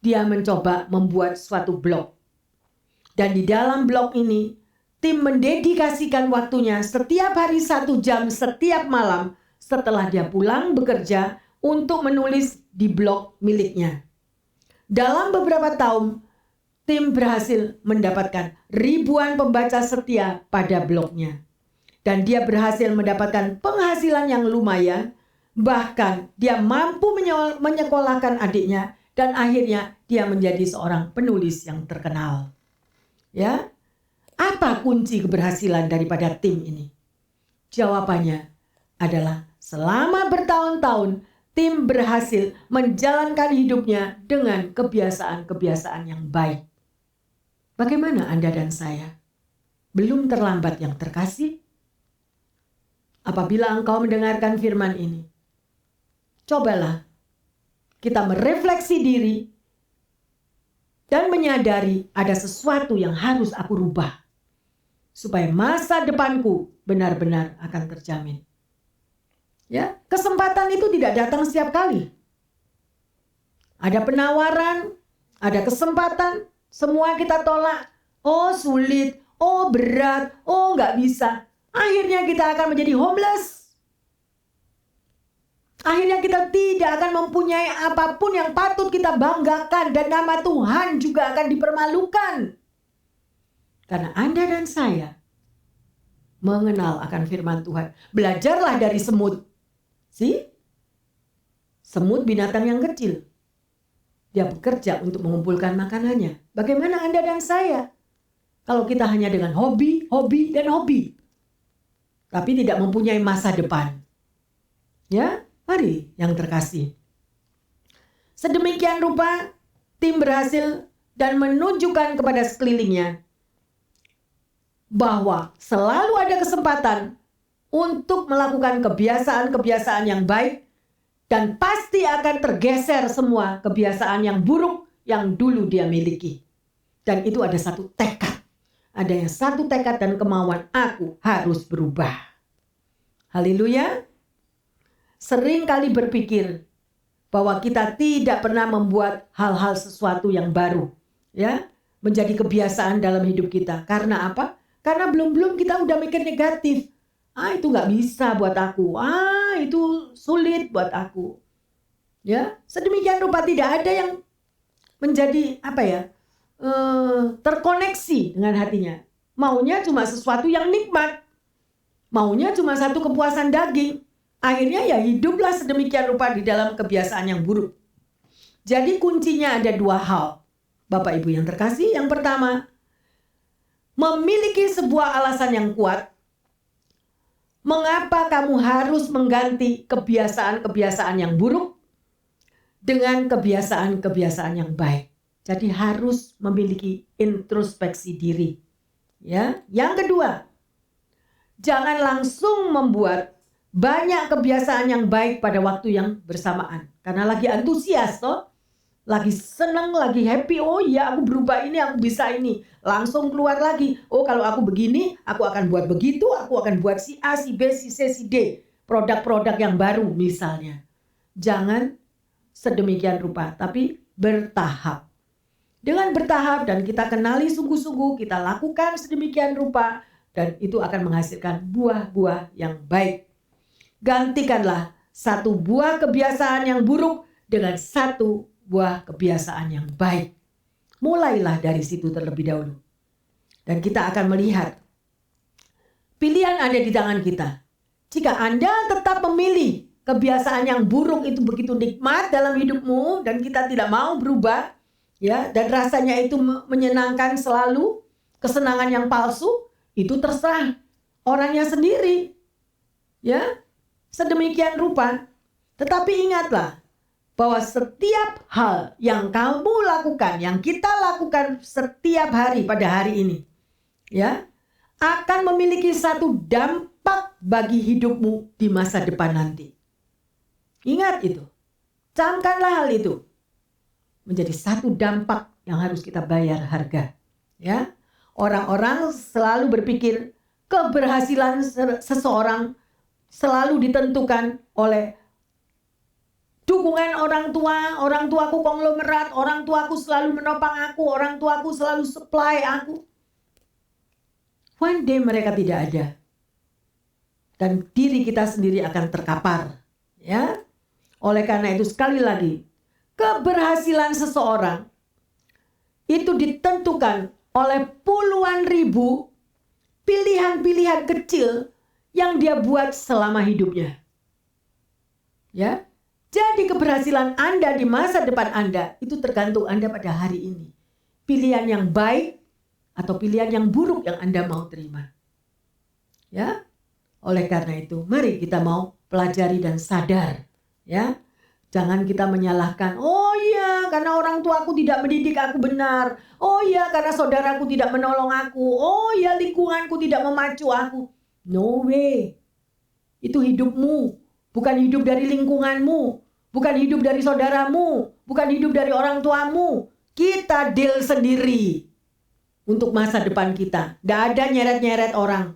S1: dia mencoba membuat suatu blog. Dan di dalam blog ini, Tim mendedikasikan waktunya setiap hari 1 jam setiap malam setelah dia pulang bekerja untuk menulis di blog miliknya. Dalam beberapa tahun, Tim berhasil mendapatkan ribuan pembaca setia pada blognya. Dan dia berhasil mendapatkan penghasilan yang lumayan. Bahkan dia mampu menyekolahkan adiknya. Dan akhirnya dia menjadi seorang penulis yang terkenal. Ya, apa kunci keberhasilan daripada Tim ini? Jawabannya adalah selama bertahun-tahun Tim berhasil menjalankan hidupnya dengan kebiasaan-kebiasaan yang baik. Bagaimana Anda dan saya? Belum terlambat yang terkasih? Apabila engkau mendengarkan firman ini, cobalah kita merefleksi diri dan menyadari ada sesuatu yang harus aku rubah supaya masa depanku benar-benar akan terjamin. Ya, kesempatan itu tidak datang setiap kali. Ada penawaran, ada kesempatan, semua kita tolak. Oh sulit, oh berat, oh nggak bisa. Akhirnya kita akan menjadi homeless. Akhirnya kita tidak akan mempunyai apapun yang patut kita banggakan dan nama Tuhan juga akan dipermalukan. Karena Anda dan saya mengenal akan firman Tuhan. Belajarlah dari semut. Semut binatang yang kecil. Dia bekerja untuk mengumpulkan makanannya. Bagaimana Anda dan saya? Kalau kita hanya dengan hobi, dan hobi. Tapi tidak mempunyai masa depan. Ya, mari yang terkasih. Sedemikian rupa tim berhasil dan menunjukkan kepada sekelilingnya bahwa selalu ada kesempatan untuk melakukan kebiasaan-kebiasaan yang baik dan pasti akan tergeser semua kebiasaan yang buruk yang dulu dia miliki. Dan itu ada satu tekad. Ada yang satu tekad dan kemauan, aku harus berubah. Haleluya. Sering kali berpikir bahwa kita tidak pernah membuat hal-hal sesuatu yang baru. Ya, menjadi kebiasaan dalam hidup kita. Karena apa? Karena belum kita udah mikir negatif. Itu nggak bisa buat aku. Itu sulit buat aku. Ya, sedemikian rupa tidak ada yang menjadi terkoneksi dengan hatinya. Maunya cuma sesuatu yang nikmat. Maunya cuma satu kepuasan daging. Akhirnya ya hiduplah sedemikian rupa di dalam kebiasaan yang buruk. Jadi kuncinya ada dua hal. Bapak Ibu yang terkasih, yang pertama, memiliki sebuah alasan yang kuat. Mengapa kamu harus mengganti kebiasaan-kebiasaan yang buruk dengan kebiasaan-kebiasaan yang baik. Jadi harus memiliki introspeksi diri. Ya, yang kedua, jangan langsung membuat banyak kebiasaan yang baik pada waktu yang bersamaan. Karena lagi antusias lagi senang, lagi happy. Oh iya, aku berubah ini, aku bisa ini. Langsung keluar lagi. Oh, kalau aku begini, aku akan buat begitu, aku akan buat si A, si B, si C, si D. Produk-produk yang baru misalnya. Jangan sedemikian rupa, tapi bertahap. Dengan bertahap dan kita kenali sungguh-sungguh, kita lakukan sedemikian rupa, dan itu akan menghasilkan buah-buah yang baik. Gantikanlah satu buah kebiasaan yang buruk dengan satu buah kebiasaan yang baik. Mulailah dari situ terlebih dahulu. Dan kita akan melihat pilihan ada di tangan kita. Jika Anda tetap memilih kebiasaan yang buruk itu begitu nikmat dalam hidupmu dan kita tidak mau berubah, ya, dan rasanya itu menyenangkan selalu, kesenangan yang palsu, itu terserah orangnya sendiri. Ya, sedemikian rupa. Tetapi ingatlah bahwa setiap hal yang kamu lakukan, yang kita lakukan setiap hari pada hari ini, ya, akan memiliki satu dampak bagi hidupmu di masa depan nanti. Ingat itu. Camkanlah hal itu. Menjadi satu dampak yang harus kita bayar harga. Ya. Orang-orang selalu berpikir keberhasilan seseorang selalu ditentukan oleh dukungan orang tuaku konglomerat, orang tuaku selalu menopang aku, orang tuaku selalu supply aku. One day mereka tidak ada. Dan diri kita sendiri akan terkapar. Ya. Oleh karena itu sekali lagi, keberhasilan seseorang itu ditentukan oleh puluhan ribu pilihan-pilihan kecil yang dia buat selama hidupnya. Ya. Jadi keberhasilan Anda di masa depan Anda itu tergantung Anda pada hari ini. Pilihan yang baik atau pilihan yang buruk yang Anda mau terima. Ya. Oleh karena itu, mari kita mau pelajari dan sadar, ya. Jangan kita menyalahkan, oh iya karena orang tuaku tidak mendidik aku benar. Oh iya karena saudaraku tidak menolong aku. Oh iya lingkunganku tidak memacu aku. No way. Itu hidupmu, bukan hidup dari lingkunganmu. Bukan hidup dari saudaramu, bukan hidup dari orang tuamu. Kita deal sendiri untuk masa depan kita. Tidak ada nyeret-nyeret orang.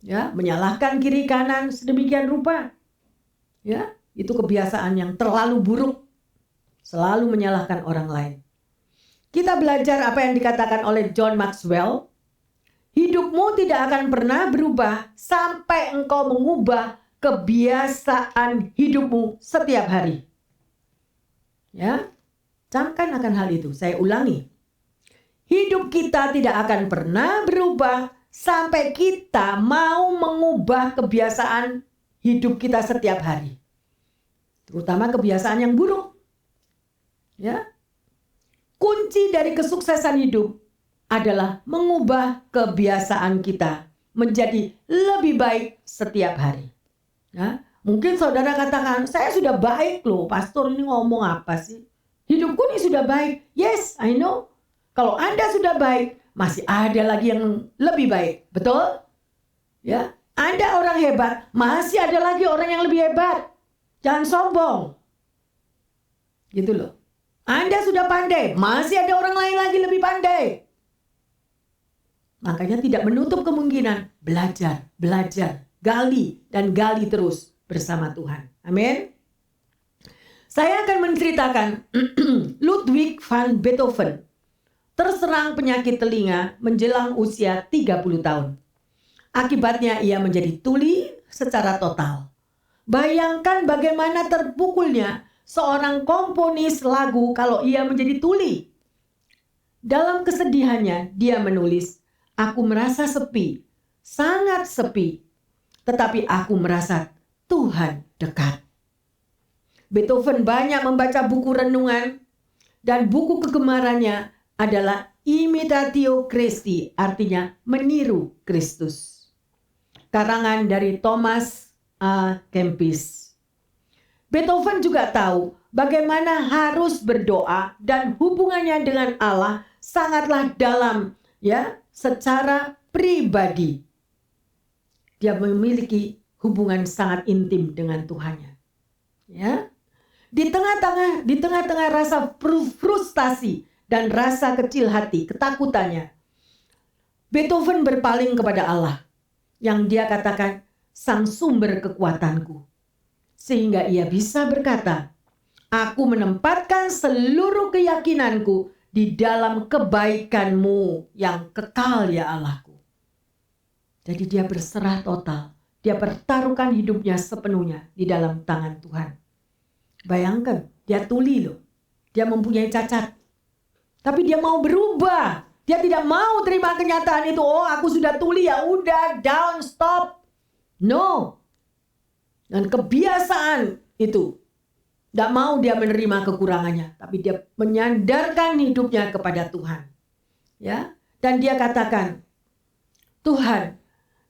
S1: Ya, menyalahkan kiri kanan sedemikian rupa. Ya, itu kebiasaan yang terlalu buruk. Selalu menyalahkan orang lain. Kita belajar apa yang dikatakan oleh John Maxwell. Hidupmu tidak akan pernah berubah sampai engkau mengubah kebiasaan hidupmu setiap hari. Ya, camkan akan hal itu. Saya ulangi. Hidup kita tidak akan pernah berubah sampai kita mau mengubah kebiasaan hidup kita setiap hari. Terutama kebiasaan yang buruk. Ya. Kunci dari kesuksesan hidup adalah mengubah kebiasaan kita menjadi lebih baik setiap hari. Ya. Mungkin saudara katakan, saya sudah baik loh, pastor ini ngomong apa sih? Hidupku ini sudah baik. Yes, I know. Kalau Anda sudah baik, masih ada lagi yang lebih baik. Betul? Ya. Anda orang hebat, masih ada lagi orang yang lebih hebat. Jangan sombong. Gitu loh. Anda sudah pandai, masih ada orang lain lagi lebih pandai. Makanya tidak menutup kemungkinan belajar, gali dan gali terus bersama Tuhan. Amin. Saya akan menceritakan Ludwig van Beethoven terserang penyakit telinga menjelang usia 30 tahun. Akibatnya ia menjadi tuli secara total. Bayangkan bagaimana terpukulnya seorang komponis lagu kalau ia menjadi tuli. Dalam kesedihannya dia menulis, "Aku merasa sepi, sangat sepi, tetapi aku merasa Tuhan dekat." Beethoven banyak membaca buku renungan dan buku kegemarannya adalah Imitatio Christi, artinya meniru Kristus. Karangan dari Thomas A. Kempis. Beethoven juga tahu bagaimana harus berdoa dan hubungannya dengan Allah sangatlah dalam, ya, secara pribadi. Dia memiliki hubungan sangat intim dengan Tuhannya. Ya. Di tengah-tengah rasa frustasi dan rasa kecil hati, ketakutannya, Beethoven berpaling kepada Allah yang dia katakan sang sumber kekuatanku. Sehingga ia bisa berkata, "Aku menempatkan seluruh keyakinanku di dalam kebaikan-Mu yang kekal ya Allahku." Jadi dia berserah total. Dia pertaruhkan hidupnya sepenuhnya di dalam tangan Tuhan. Bayangkan, dia tuli loh. Dia mempunyai cacat. Tapi dia mau berubah. Dia tidak mau terima kenyataan itu. Oh, aku sudah tuli, ya udah, down, stop. No. Dan kebiasaan itu, tidak mau dia menerima kekurangannya, tapi dia menyandarkan hidupnya kepada Tuhan. Ya, dan dia katakan, "Tuhan,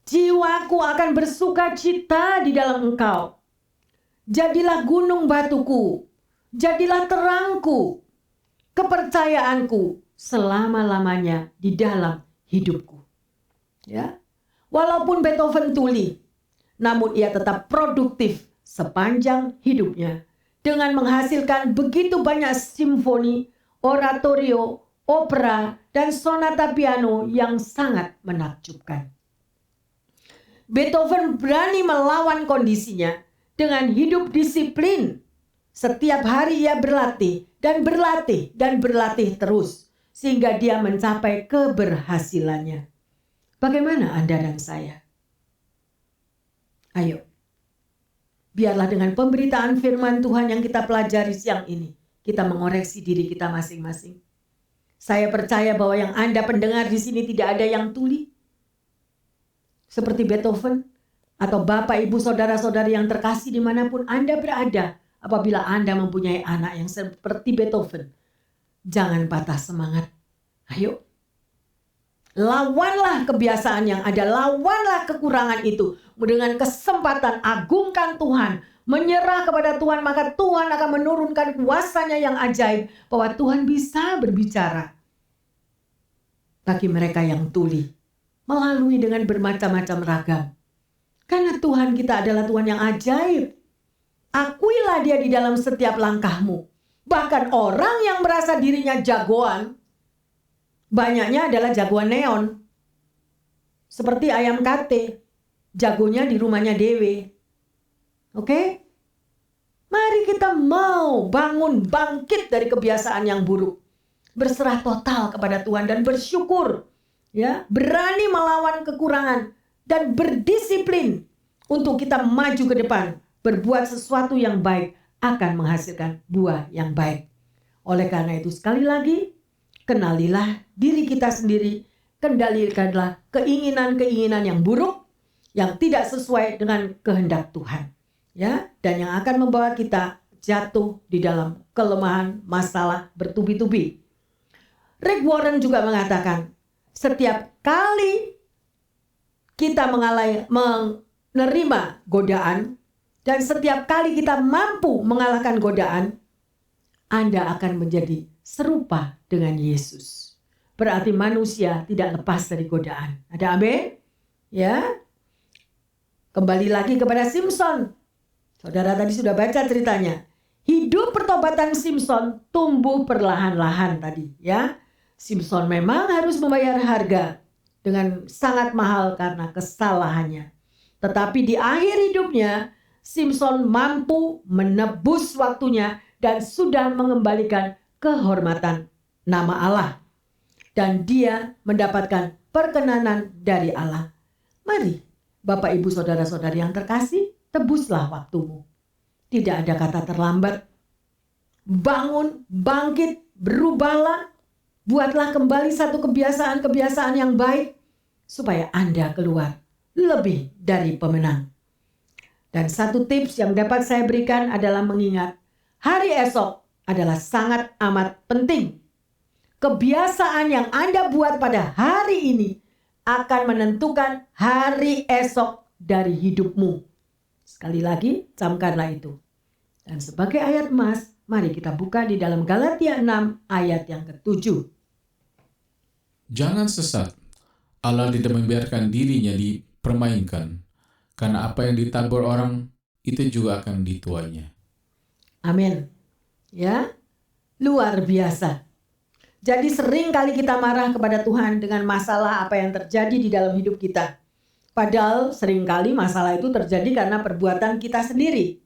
S1: jiwaku akan bersuka cita di dalam Engkau. Jadilah gunung batuku, jadilah terangku, kepercayaanku selama-lamanya di dalam hidupku." Ya, walaupun Beethoven tuli, namun ia tetap produktif sepanjang hidupnya dengan menghasilkan begitu banyak simfoni, oratorio, opera, dan sonata piano yang sangat menakjubkan. Beethoven berani melawan kondisinya dengan hidup disiplin. Setiap hari ia berlatih dan berlatih dan berlatih terus sehingga dia mencapai keberhasilannya. Bagaimana Anda dan saya? Ayo, biarlah dengan pemberitaan firman Tuhan yang kita pelajari siang ini, kita mengoreksi diri kita masing-masing. Saya percaya bahwa yang Anda pendengar di sini tidak ada yang tuli. Seperti Beethoven, atau Bapak, Ibu, Saudara-saudari yang terkasih dimanapun Anda berada, apabila Anda mempunyai anak yang seperti Beethoven, jangan patah semangat. Ayo, lawanlah kebiasaan yang ada, lawanlah kekurangan itu. Dengan kesempatan agungkan Tuhan, menyerah kepada Tuhan, maka Tuhan akan menurunkan kuasa-Nya yang ajaib, bahwa Tuhan bisa berbicara bagi mereka yang tuli, melalui dengan bermacam-macam ragam. Karena Tuhan kita adalah Tuhan yang ajaib. Akuilah Dia di dalam setiap langkahmu. Bahkan orang yang merasa dirinya jagoan, banyaknya adalah jagoan neon. Seperti ayam kate, jagonya di rumahnya dewe. Oke? Mari kita mau bangkit dari kebiasaan yang buruk. Berserah total kepada Tuhan dan bersyukur. Ya, berani melawan kekurangan dan berdisiplin untuk kita maju ke depan. Berbuat sesuatu yang baik akan menghasilkan buah yang baik. Oleh karena itu sekali lagi, kenalilah diri kita sendiri kendalikanlah keinginan-keinginan yang buruk yang tidak sesuai dengan kehendak Tuhan, ya, dan yang akan membawa kita jatuh di dalam kelemahan, masalah bertubi-tubi. Rick Warren juga mengatakan, setiap kali kita menerima godaan dan setiap kali kita mampu mengalahkan godaan, Anda akan menjadi serupa dengan Yesus. Berarti manusia tidak lepas dari godaan. Ada amin? Ya. Kembali lagi kepada Simpson. Saudara tadi sudah baca ceritanya. Hidup pertobatan Simpson tumbuh perlahan-lahan tadi, ya. Simpson memang harus membayar harga dengan sangat mahal karena kesalahannya. Tetapi di akhir hidupnya, Simpson mampu menebus waktunya dan sudah mengembalikan kehormatan nama Allah. Dan dia mendapatkan perkenanan dari Allah. Mari, Bapak, Ibu, Saudara-saudari yang terkasih, tebuslah waktumu. Tidak ada kata terlambat. Bangun, bangkit, berubahlah. Buatlah kembali satu kebiasaan-kebiasaan yang baik. Supaya Anda keluar lebih dari pemenang. Dan satu tips yang dapat saya berikan adalah mengingat hari esok adalah sangat amat penting. Kebiasaan yang Anda buat pada hari ini akan menentukan hari esok dari hidupmu. Sekali lagi, camkanlah itu. Dan sebagai ayat emas, mari kita buka di dalam Galatia 6 ayat yang ke-7.
S2: Jangan sesat. Allah tidak membiarkan dirinya dipermainkan. Karena apa yang ditabur orang, itu juga akan dituainya.
S1: Amin. Ya, luar biasa. Jadi sering kali kita marah kepada Tuhan dengan masalah apa yang terjadi di dalam hidup kita. Padahal sering kali masalah itu terjadi karena perbuatan kita sendiri.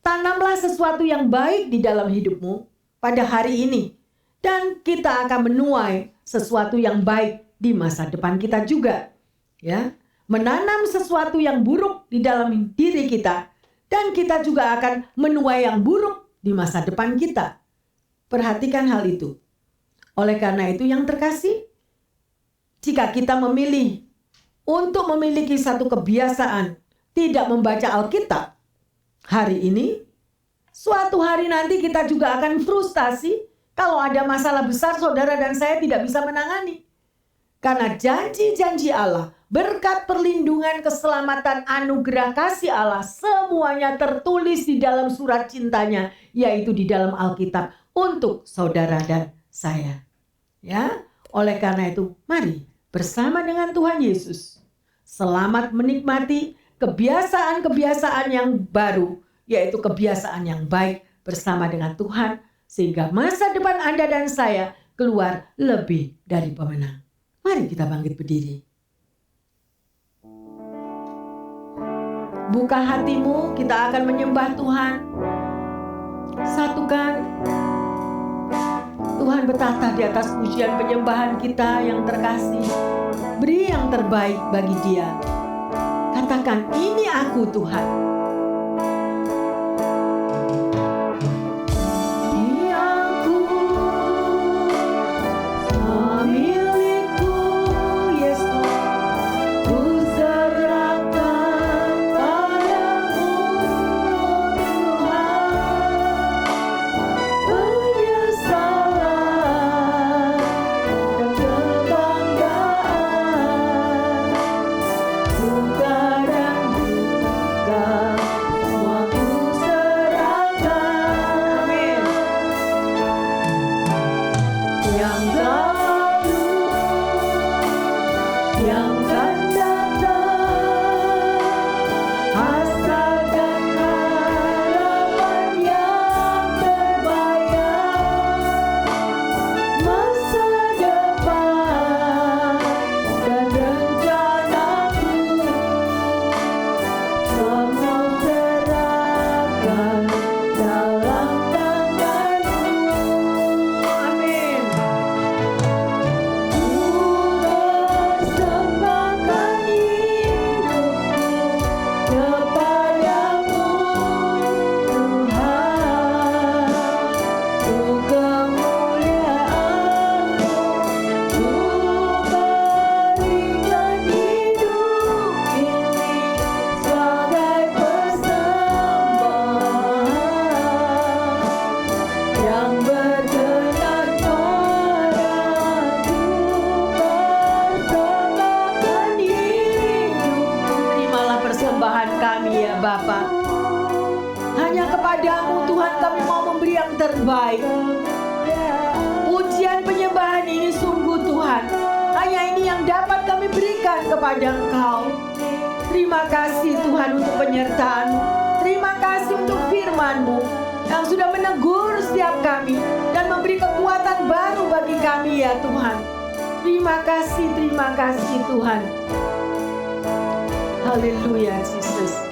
S1: Tanamlah sesuatu yang baik di dalam hidupmu pada hari ini. Dan kita akan menuai sesuatu yang baik di masa depan kita juga. Ya, menanam sesuatu yang buruk di dalam diri kita. Dan kita juga akan menuai yang buruk di masa depan kita. Perhatikan hal itu. Oleh karena itu yang terkasih, jika kita memilih untuk memiliki satu kebiasaan tidak membaca Alkitab hari ini, suatu hari nanti kita juga akan frustasi kalau ada masalah besar saudara dan saya tidak bisa menangani. Karena janji-janji Allah, berkat perlindungan, keselamatan, anugerah kasih Allah, semuanya tertulis di dalam surat cintanya, yaitu di dalam Alkitab untuk saudara dan saya. Ya, oleh karena itu, mari bersama dengan Tuhan Yesus selamat menikmati kebiasaan-kebiasaan yang baru, yaitu kebiasaan yang baik bersama dengan Tuhan, sehingga masa depan Anda dan saya keluar lebih dari pemenang. Mari kita bangkit berdiri. Buka hatimu, kita akan menyembah Tuhan. Satukan. Tuhan bertata di atas pujian penyembahan kita yang terkasih. Beri yang terbaik bagi Dia. Katakan, ini aku Tuhan. Ini aku, semua milikku, Yesus. Ku serahkan padamu, Tuhan. Penyesalan dan kebanggaan, suka dan duka. ya Bapa. Hanya kepadamu Tuhan kami mau memberi yang terbaik. Pujian penyembahan ini sungguh Tuhan, hanya ini yang dapat kami berikan kepada Engkau. Terima kasih Tuhan untuk penyertaan-Mu. Terima kasih untuk firman-Mu yang sudah menegur setiap kami dan memberi kekuatan baru bagi kami ya Tuhan. Terima kasih Tuhan. Haleluya Yesus.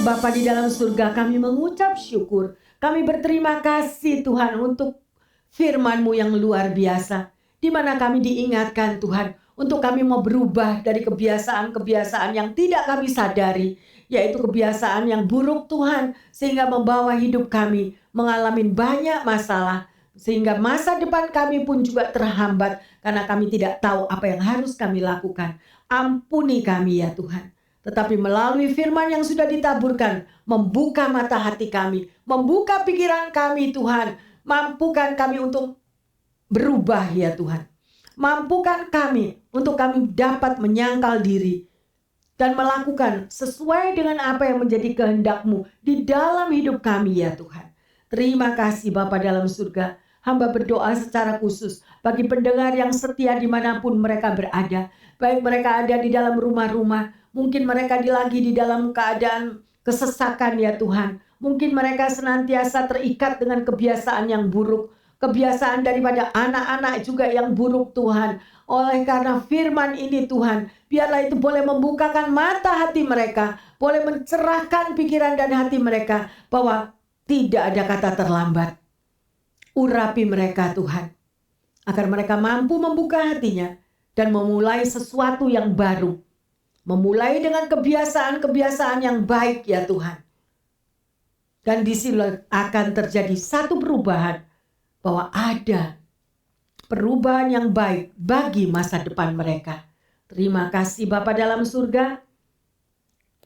S1: Bapa di dalam surga, kami mengucap syukur. Kami berterima kasih Tuhan untuk firman-Mu yang luar biasa. Di mana kami diingatkan Tuhan untuk kami mau berubah dari kebiasaan-kebiasaan yang tidak kami sadari. Yaitu kebiasaan yang buruk Tuhan. Sehingga membawa hidup kami mengalami banyak masalah. Sehingga masa depan kami pun juga terhambat. Karena kami tidak tahu apa yang harus kami lakukan. Ampuni kami ya Tuhan. Tetapi melalui firman yang sudah ditaburkan, membuka mata hati kami, membuka pikiran kami Tuhan. Mampukan kami untuk berubah ya Tuhan. Mampukan kami untuk kami dapat menyangkal diri dan melakukan sesuai dengan apa yang menjadi kehendak-Mu di dalam hidup kami ya Tuhan. Terima kasih Bapa dalam surga. Hamba berdoa secara khusus bagi pendengar yang setia dimanapun mereka berada. Baik mereka ada di dalam rumah-rumah, mungkin mereka lagi di dalam keadaan kesesakan ya Tuhan. Mungkin mereka senantiasa terikat dengan kebiasaan yang buruk. Kebiasaan daripada anak-anak juga yang buruk Tuhan. Oleh karena firman ini Tuhan, biarlah itu boleh membukakan mata hati mereka. Boleh mencerahkan pikiran dan hati mereka. Bahwa tidak ada kata terlambat. Urapi mereka Tuhan. Agar mereka mampu membuka hatinya. Dan memulai sesuatu yang baru. Memulai dengan kebiasaan-kebiasaan yang baik ya Tuhan. Dan di sini akan terjadi satu perubahan. Bahwa ada perubahan yang baik bagi masa depan mereka. Terima kasih Bapa dalam surga.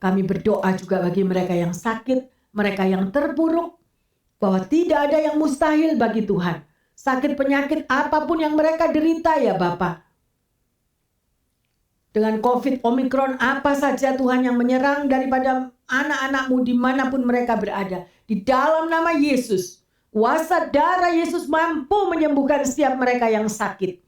S1: Kami berdoa juga bagi mereka yang sakit. Mereka yang terpuruk. Bahwa tidak ada yang mustahil bagi Tuhan. Sakit penyakit apapun yang mereka derita ya Bapa. Dengan COVID, Omikron, apa saja Tuhan yang menyerang daripada anak-anak-Mu dimanapun mereka berada. Di dalam nama Yesus, kuasa darah Yesus mampu menyembuhkan setiap mereka yang sakit.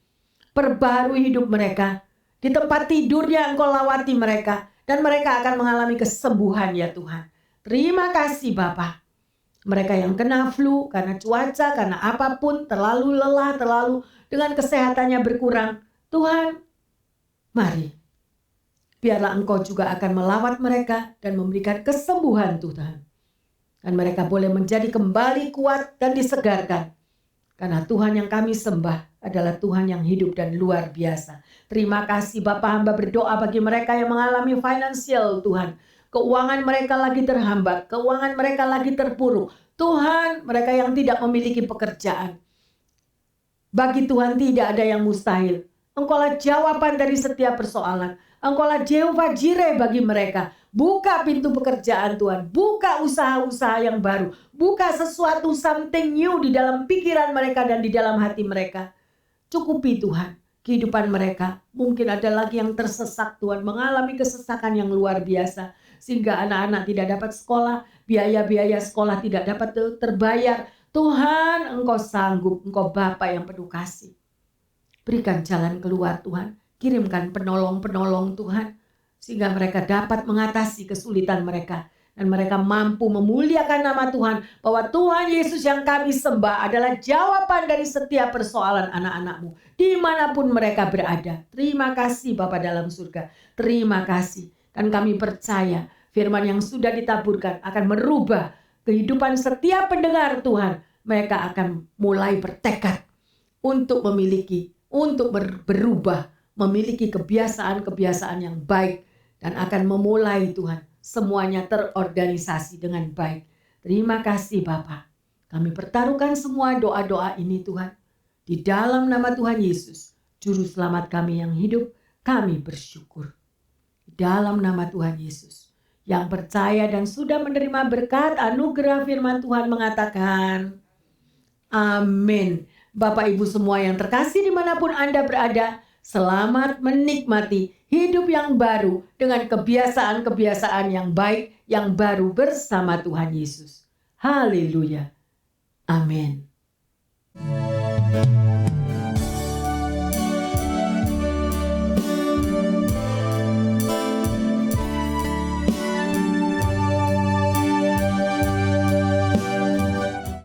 S1: Perbarui hidup mereka. Di tempat tidurnya Engkau lawati mereka. Dan mereka akan mengalami kesembuhan ya Tuhan. Terima kasih Bapa. Mereka yang kena flu karena cuaca, karena apapun, terlalu lelah, terlalu dengan kesehatannya berkurang. Tuhan, mari. Biarlah Engkau juga akan melawat mereka dan memberikan kesembuhan Tuhan. Dan mereka boleh menjadi kembali kuat dan disegarkan. Karena Tuhan yang kami sembah adalah Tuhan yang hidup dan luar biasa. Terima kasih Bapa, hamba berdoa bagi mereka yang mengalami finansial Tuhan. Keuangan mereka lagi terhambat, keuangan mereka lagi terpuruk. Tuhan, mereka yang tidak memiliki pekerjaan. Bagi Tuhan tidak ada yang mustahil. Engkaulah jawaban dari setiap persoalan. Engkaulah Jehovah Jireh bagi mereka. Buka pintu pekerjaan Tuhan. Buka usaha-usaha yang baru. Buka sesuatu something new di dalam pikiran mereka dan di dalam hati mereka. Cukupi Tuhan kehidupan mereka. Mungkin ada lagi yang tersesat Tuhan. Mengalami kesesakan yang luar biasa. Sehingga anak-anak tidak dapat sekolah. Biaya-biaya sekolah tidak dapat terbayar. Tuhan, Engkau sanggup. Engkau Bapa yang penuh kasih. Berikan jalan keluar Tuhan. Kirimkan penolong-penolong Tuhan. Sehingga mereka dapat mengatasi kesulitan mereka. Dan mereka mampu memuliakan nama Tuhan. Bahwa Tuhan Yesus yang kami sembah adalah jawaban dari setiap persoalan anak-anak-Mu. Dimanapun mereka berada. Terima kasih Bapa dalam surga. Terima kasih. Dan kami percaya firman yang sudah ditaburkan akan merubah kehidupan setiap pendengar Tuhan. Mereka akan mulai bertekad untuk berubah, memiliki kebiasaan-kebiasaan yang baik, dan akan memulai Tuhan semuanya terorganisasi dengan baik. Terima kasih Bapa. Kami pertaruhkan semua doa-doa ini Tuhan. Di dalam nama Tuhan Yesus, Juru Selamat kami yang hidup, kami bersyukur. Di dalam nama Tuhan Yesus, yang percaya dan sudah menerima berkat anugerah firman Tuhan mengatakan, amin. Bapak Ibu semua yang terkasih dimanapun Anda berada, selamat menikmati hidup yang baru dengan kebiasaan-kebiasaan yang baik, yang baru bersama Tuhan Yesus. Haleluya. Amin.